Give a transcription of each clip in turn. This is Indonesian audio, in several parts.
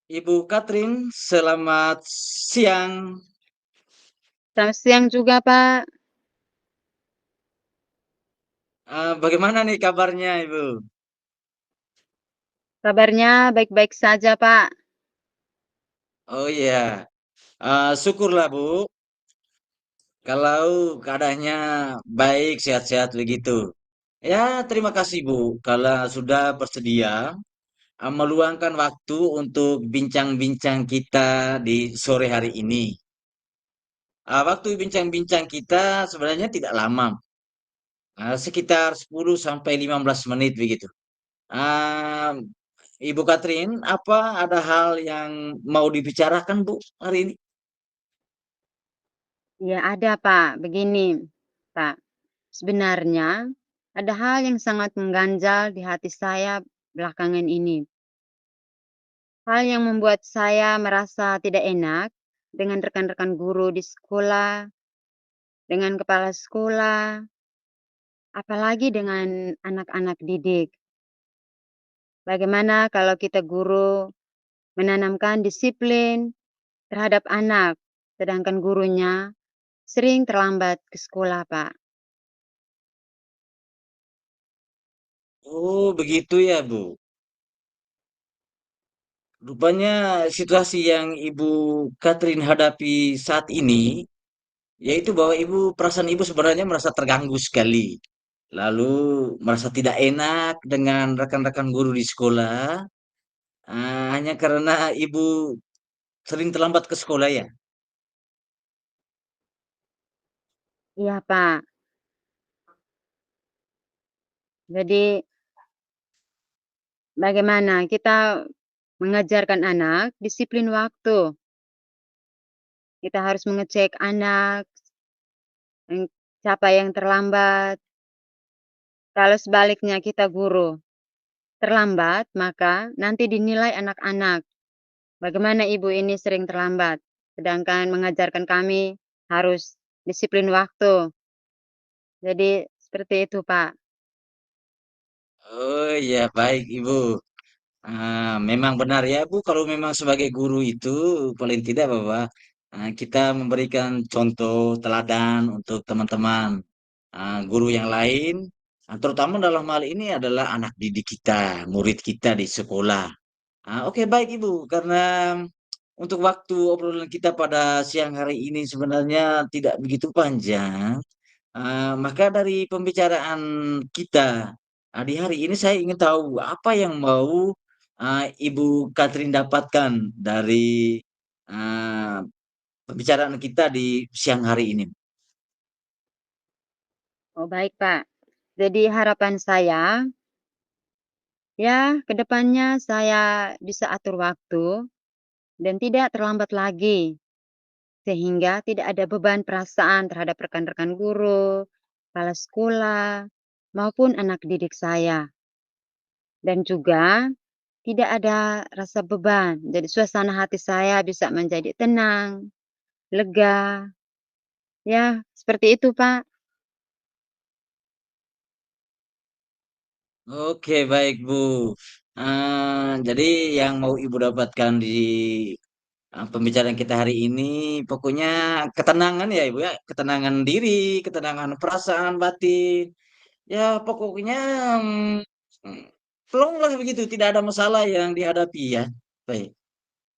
Ibu Katrin, selamat siang. Selamat siang juga, Pak. Bagaimana nih kabarnya, Ibu? Kabarnya baik-baik saja, Pak. Oh iya, syukurlah Bu, kalau keadaannya baik, sehat-sehat begitu. Ya, terima kasih Bu, kalau sudah bersedia meluangkan waktu untuk bincang-bincang kita di sore hari ini. Waktu bincang-bincang kita sebenarnya tidak lama, sekitar 10 sampai 15 menit begitu. Ah, Ibu Katrin, apa ada hal yang mau dibicarakan, Bu, hari ini? Ya, ada, Pak. Begini, Pak. Sebenarnya ada hal yang sangat mengganjal di hati saya belakangan ini. Hal yang membuat saya merasa tidak enak dengan rekan-rekan guru di sekolah, dengan kepala sekolah, apalagi dengan anak-anak didik. Bagaimana kalau kita guru menanamkan disiplin terhadap anak, sedangkan gurunya sering terlambat ke sekolah, Pak. Oh, begitu ya, Bu. Rupanya situasi yang Ibu Katrin hadapi saat ini, yaitu bahwa perasaan Ibu sebenarnya merasa terganggu sekali. Lalu merasa tidak enak dengan rekan-rekan guru di sekolah, hanya karena Ibu sering terlambat ke sekolah ya. Iya, Pak. Jadi bagaimana kita mengajarkan anak disiplin waktu. Kita harus mengecek anak, siapa yang terlambat. Kalau sebaliknya kita guru terlambat, maka nanti dinilai anak-anak. Bagaimana ibu ini sering terlambat, sedangkan mengajarkan kami harus disiplin waktu. Jadi seperti itu, Pak. Oh iya, baik Ibu. Memang benar ya Bu, kalau memang sebagai guru itu paling tidak bahwa kita memberikan contoh teladan untuk teman-teman guru yang lain, terutama dalam hal ini adalah anak didik kita, murid kita di sekolah. Oke baik Ibu, karena untuk waktu obrolan kita pada siang hari ini sebenarnya tidak begitu panjang. Maka dari pembicaraan kita di hari ini saya ingin tahu apa yang mau Ibu Katrin dapatkan dari uh, pembicaraan kita di siang hari ini. Oh, baik, Pak. Jadi harapan saya, ya, ke depannya saya bisa atur waktu dan tidak terlambat lagi, sehingga tidak ada beban perasaan terhadap rekan-rekan guru, kepala sekolah, maupun anak didik saya. Dan juga tidak ada rasa beban. Jadi suasana hati saya bisa menjadi tenang, lega, ya seperti itu, Pak. Oke baik Bu. Jadi yang mau Ibu dapatkan di pembicaraan kita hari ini pokoknya ketenangan ya Ibu ya, ketenangan diri, ketenangan perasaan batin. Ya pokoknya mm, plong lah begitu, tidak ada masalah yang dihadapi ya. Baik.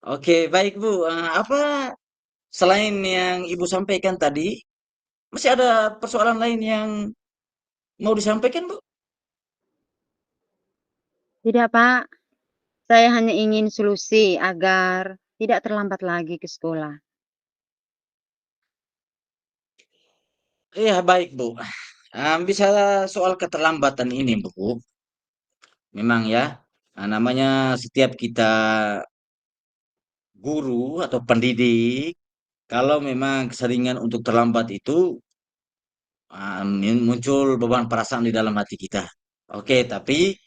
Oke, baik Bu. Apa selain yang Ibu sampaikan tadi, masih ada persoalan lain yang mau disampaikan Bu? Tidak, Pak. Saya hanya ingin solusi agar tidak terlambat lagi ke sekolah. Iya baik Bu. Bicara soal keterlambatan ini Bu, memang ya, namanya setiap kita guru atau pendidik, kalau memang keseringan untuk terlambat itu muncul beban perasaan di dalam hati kita. Oke, tapi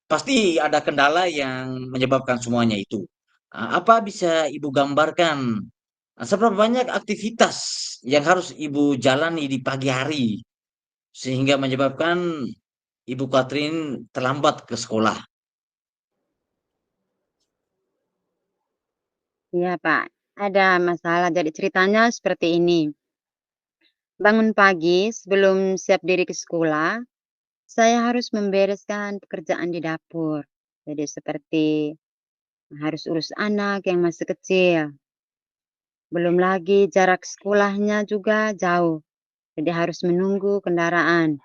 pasti ada kendala yang menyebabkan semuanya itu. Apa bisa Ibu gambarkan seberapa banyak aktivitas yang harus Ibu jalani di pagi hari sehingga menyebabkan Ibu Katrin terlambat ke sekolah? Iya, Pak, ada masalah. Jadi ceritanya seperti ini. Bangun pagi sebelum siap diri ke sekolah, saya harus membereskan pekerjaan di dapur. Jadi seperti harus urus anak yang masih kecil. Belum lagi jarak sekolahnya juga jauh. Jadi harus menunggu kendaraan.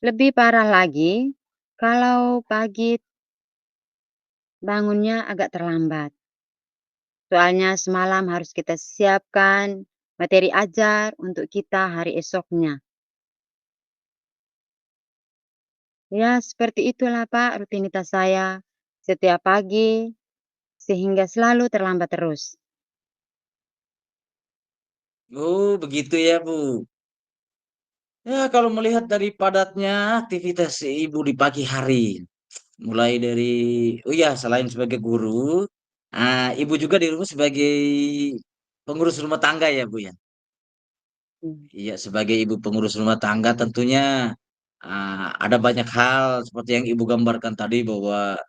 Lebih parah lagi, kalau pagi bangunnya agak terlambat. Soalnya semalam harus kita siapkan materi ajar untuk kita hari esoknya. Ya, seperti itulah Pak rutinitas saya setiap pagi sehingga selalu terlambat terus. Oh, begitu ya, Bu. Ya, kalau melihat dari padatnya aktivitas ibu di pagi hari, mulai dari, oh ya, selain sebagai guru, ibu juga di rumah sebagai pengurus rumah tangga ya, Bu ya. Hmm, Iya, sebagai ibu pengurus rumah tangga tentunya ada banyak hal seperti yang ibu gambarkan tadi bahwa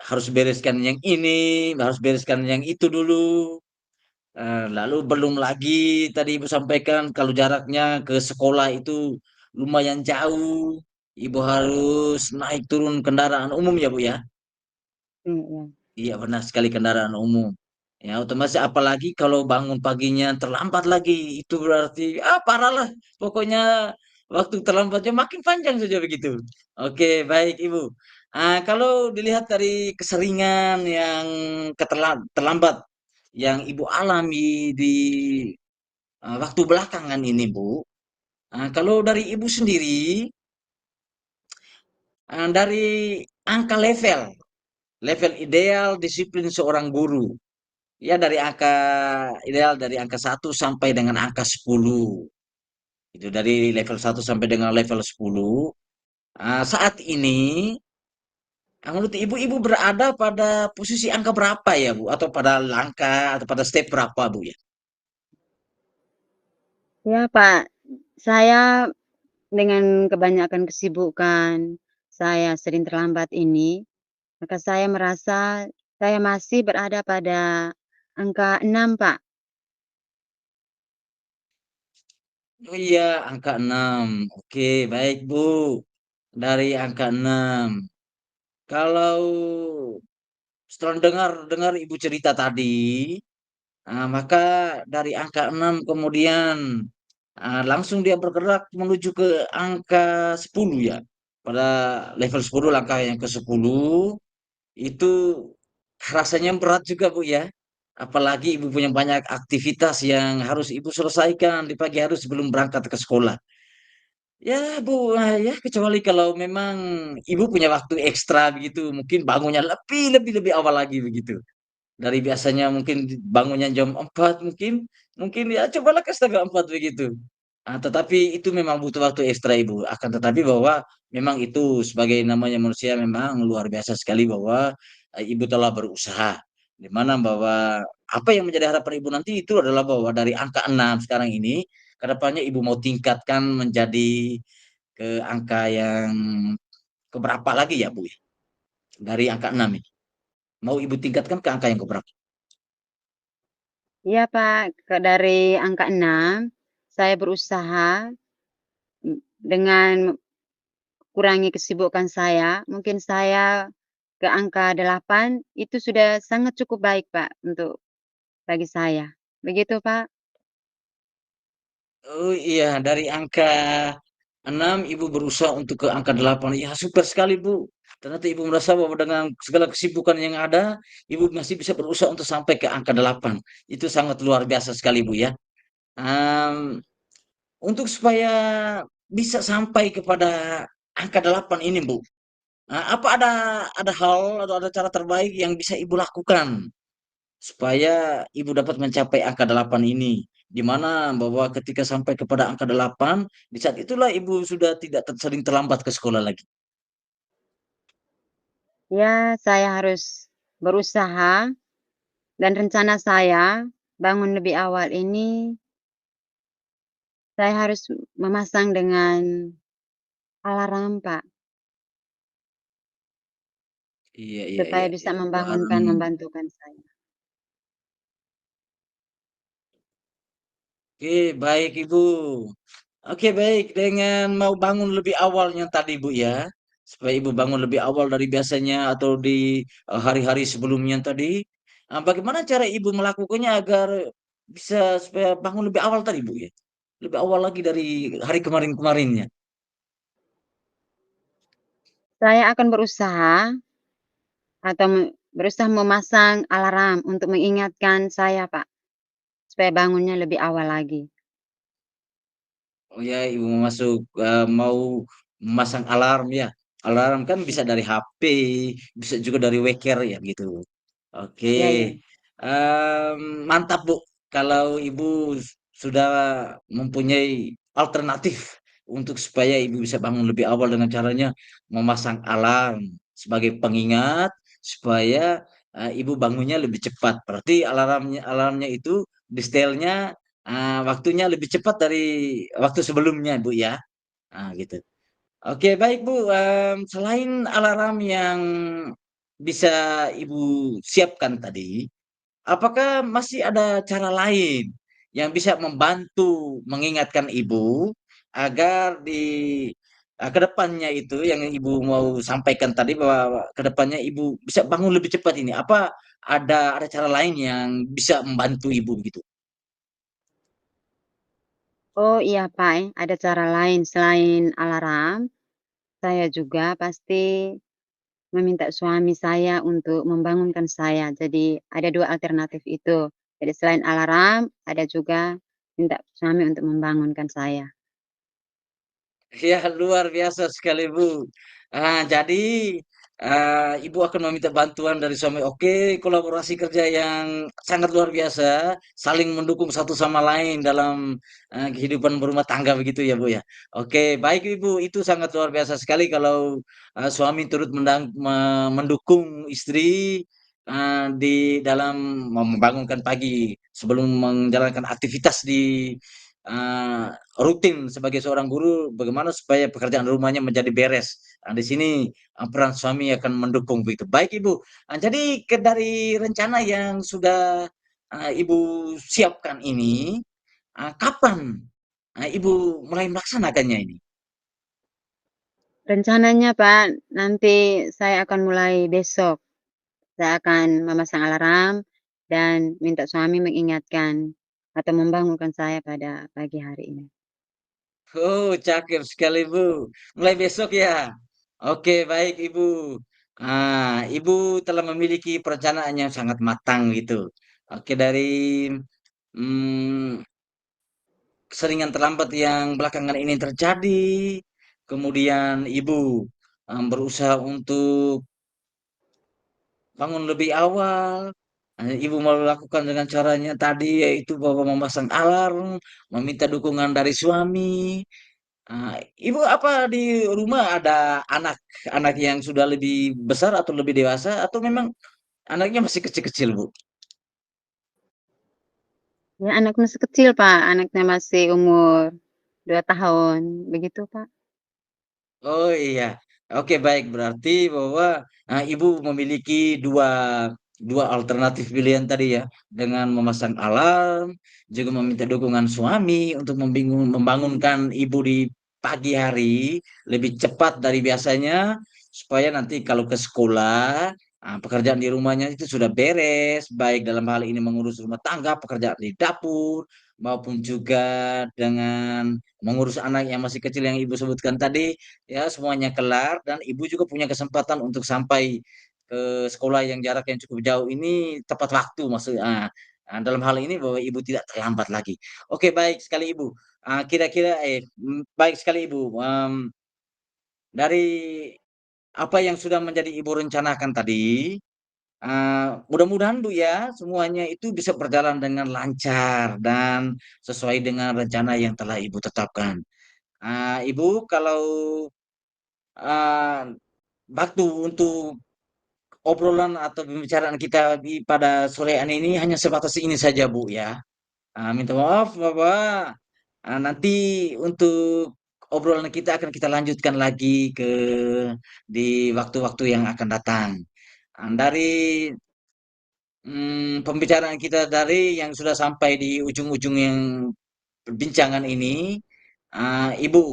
harus bereskan yang ini, harus bereskan yang itu dulu. Lalu belum lagi tadi ibu sampaikan kalau jaraknya ke sekolah itu lumayan jauh, ibu harus naik turun kendaraan umum ya, Bu ya. iya. Iya benar sekali kendaraan umum. Ya otomatis apalagi kalau bangun paginya terlambat lagi itu berarti parah lah. Pokoknya waktu terlambatnya makin panjang saja begitu. Oke baik Ibu. Kalau dilihat dari keseringan yang terlambat yang Ibu alami di waktu belakangan ini Bu. Kalau dari Ibu sendiri dari angka level ideal disiplin seorang guru. Ya dari angka ideal dari angka 1 sampai dengan angka 10. Itu dari level 1 sampai dengan level 10. Saat ini menurut ibu-ibu berada pada posisi angka berapa ya Bu? Atau pada langkah atau pada step berapa Bu ya? Ya Pak, saya dengan kebanyakan kesibukan saya sering terlambat ini, maka saya merasa saya masih berada pada angka 6 Pak. Oh iya, angka 6. Oke, baik Bu. Dari angka 6. Kalau setelah dengar dengar Ibu cerita tadi, maka dari angka 6 kemudian langsung dia bergerak menuju ke angka 10 ya. Pada level 10 langkah yang ke-10 itu rasanya berat juga Bu ya. Apalagi Ibu punya banyak aktivitas yang harus Ibu selesaikan di pagi hari sebelum berangkat ke sekolah. Ya Bu, ya kecuali kalau memang Ibu punya waktu ekstra begitu, mungkin bangunnya lebih lebih lebih awal lagi begitu. Dari biasanya mungkin bangunnya jam 4 mungkin mungkin ya cobalah ke setengah 4 begitu. Tetapi itu memang butuh waktu ekstra Ibu. Akan tetapi bahwa memang itu sebagai namanya manusia memang luar biasa sekali bahwa Ibu telah berusaha. Di mana bahwa apa yang menjadi harapan Ibu nanti itu adalah bahwa dari angka 6 sekarang ini ke depannya Ibu mau tingkatkan menjadi ke angka yang keberapa lagi ya Bu ya? Dari angka 6 ini. Mau Ibu tingkatkan ke angka yang keberapa? Iya Pak, dari angka 6 saya berusaha dengan kurangi kesibukan saya, mungkin saya ke angka 8 itu sudah sangat cukup baik Pak untuk bagi saya. Begitu Pak? Oh iya, dari angka 6 Ibu berusaha untuk ke angka 8. Ya, super sekali, Bu. Ternyata Ibu merasa bahwa dengan segala kesibukan yang ada, Ibu masih bisa berusaha untuk sampai ke angka 8. Itu sangat luar biasa sekali, Bu ya. Em, untuk supaya bisa sampai kepada angka 8 ini, Bu. Apa ada hal atau ada cara terbaik yang bisa Ibu lakukan supaya Ibu dapat mencapai angka 8 ini? Di mana bahwa ketika sampai kepada angka 8, di saat itulah Ibu sudah tidak sering terlambat ke sekolah lagi. Ya, saya harus berusaha dan rencana saya bangun lebih awal ini, saya harus memasang dengan alarm, Pak. Iya, iya, supaya iya, bisa iya. membangunkan, membantukan saya. Oke, baik Ibu. Oke, baik. Dengan mau bangun lebih awalnya tadi, Bu ya. Supaya Ibu bangun lebih awal dari biasanya atau di hari-hari sebelumnya tadi. Bagaimana cara Ibu melakukannya agar bisa supaya bangun lebih awal tadi, Bu ya? Lebih awal lagi dari hari kemarin-kemarinnya. Saya akan berusaha atau berusaha memasang alarm untuk mengingatkan saya, Pak, supaya bangunnya lebih awal lagi. Oh ya, Ibu mau masuk, mau memasang alarm ya. Alarm kan bisa dari HP, bisa juga dari weker ya gitu. Oke, Ya, ya. mantap Bu. Kalau Ibu sudah mempunyai alternatif untuk supaya Ibu bisa bangun lebih awal dengan caranya memasang alarm sebagai pengingat supaya Ibu bangunnya lebih cepat. Berarti alarmnya itu di setelnya waktunya lebih cepat dari waktu sebelumnya Bu ya. Gitu. Oke, baik Bu. Selain alarm yang bisa Ibu siapkan tadi, apakah masih ada cara lain yang bisa membantu mengingatkan Ibu agar di kedepannya itu yang Ibu mau sampaikan tadi bahwa kedepannya Ibu bisa bangun lebih cepat ini? Apa ada cara lain yang bisa membantu Ibu begitu? Oh, iya, Pak, ada cara lain selain alarm, saya juga pasti meminta suami saya untuk membangunkan saya. Jadi ada 2 alternatif itu. Jadi selain alarm, ada juga minta suami untuk membangunkan saya. Ya, luar biasa sekali, Bu. Jadi, Ibu akan meminta bantuan dari suami. Oke, kolaborasi kerja yang sangat luar biasa, saling mendukung satu sama lain dalam kehidupan berumah tangga begitu ya, Bu ya. Oke, baik Ibu, itu sangat luar biasa sekali kalau suami turut mendukung istri di dalam membangunkan pagi sebelum menjalankan aktivitas di eh, rutin sebagai seorang guru bagaimana supaya pekerjaan rumahnya menjadi beres. Di sini peran suami akan mendukung begitu. Baik Ibu. Jadi dari rencana yang sudah Ibu siapkan ini, kapan Ibu mulai melaksanakannya ini? Rencananya, Pak, nanti saya akan mulai besok. Saya akan memasang alarm dan minta suami mengingatkan atau membangunkan saya pada pagi hari ini. Oh, cakep sekali Bu. Mulai besok ya. Oke, baik Ibu. Ibu telah memiliki perencanaan yang sangat matang gitu. Oke, dari mm, keseringan terlambat yang belakangan ini terjadi. Kemudian ibu berusaha untuk bangun lebih awal. Ibu melakukan dengan caranya tadi yaitu bahwa memasang alarm, meminta dukungan dari suami. Ibu apa di rumah ada anak-anak yang sudah lebih besar atau lebih dewasa atau memang anaknya masih kecil-kecil, Bu? Ya, anak masih kecil, Pak, anaknya masih umur 2 tahun, begitu, Pak. Oh iya, oke baik berarti bahwa ibu memiliki dua dua alternatif pilihan tadi ya, dengan memasang alarm, juga meminta dukungan suami untuk membangunkan ibu di pagi hari lebih cepat dari biasanya, supaya nanti kalau ke sekolah, pekerjaan di rumahnya itu sudah beres, baik dalam hal ini mengurus rumah tangga, pekerjaan di dapur, maupun juga dengan mengurus anak yang masih kecil yang ibu sebutkan tadi ya semuanya kelar dan ibu juga punya kesempatan untuk sampai ke sekolah yang jarak yang cukup jauh ini tepat waktu maksudnya. Dalam hal ini bahwa ibu tidak terlambat lagi. Oke, baik sekali ibu. Kira-kira baik sekali ibu. Dari apa yang sudah menjadi ibu rencanakan tadi, mudah-mudahan Bu ya semuanya itu bisa berjalan dengan lancar dan sesuai dengan rencana yang telah ibu tetapkan. Ibu kalau ah, waktu untuk obrolan atau pembicaraan kita pada sore hari ini hanya sebatas ini saja, Bu ya. Minta maaf, Bapak. Nanti untuk obrolan kita akan kita lanjutkan lagi di waktu-waktu yang akan datang. Dari pembicaraan kita dari yang sudah sampai di ujung-ujung yang perbincangan ini, Ibu,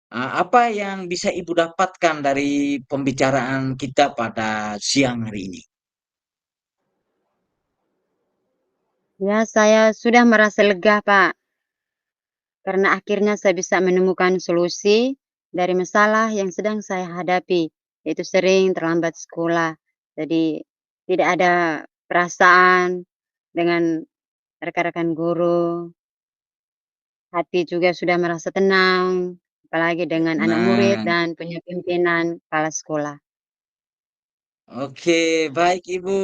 apa yang bisa Ibu dapatkan dari pembicaraan kita pada siang hari ini? Ya, saya sudah merasa lega, Pak, karena akhirnya saya bisa menemukan solusi dari masalah yang sedang saya hadapi, yaitu sering terlambat sekolah. Jadi, tidak ada perasaan dengan rekan-rekan guru, hati juga sudah merasa tenang, apalagi dengan anak murid Nah, dan punya pimpinan kepala sekolah. oke, baik Ibu.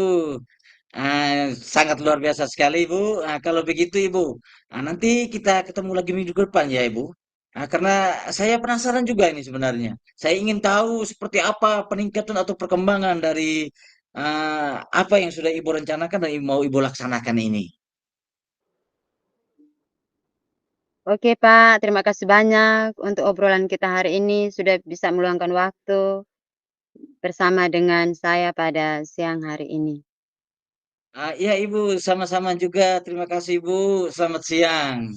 Sangat luar biasa sekali Ibu. Kalau begitu Ibu, nanti kita ketemu lagi minggu depan ya Ibu. Karena saya penasaran juga ini sebenarnya. Saya ingin tahu seperti apa peningkatan atau perkembangan dari apa yang sudah Ibu rencanakan dan mau Ibu laksanakan ini. Oke, Pak, terima kasih banyak untuk obrolan kita hari ini, sudah bisa meluangkan waktu bersama dengan saya pada siang hari ini. Iya Ibu, sama-sama juga. Terima kasih Ibu. Selamat siang.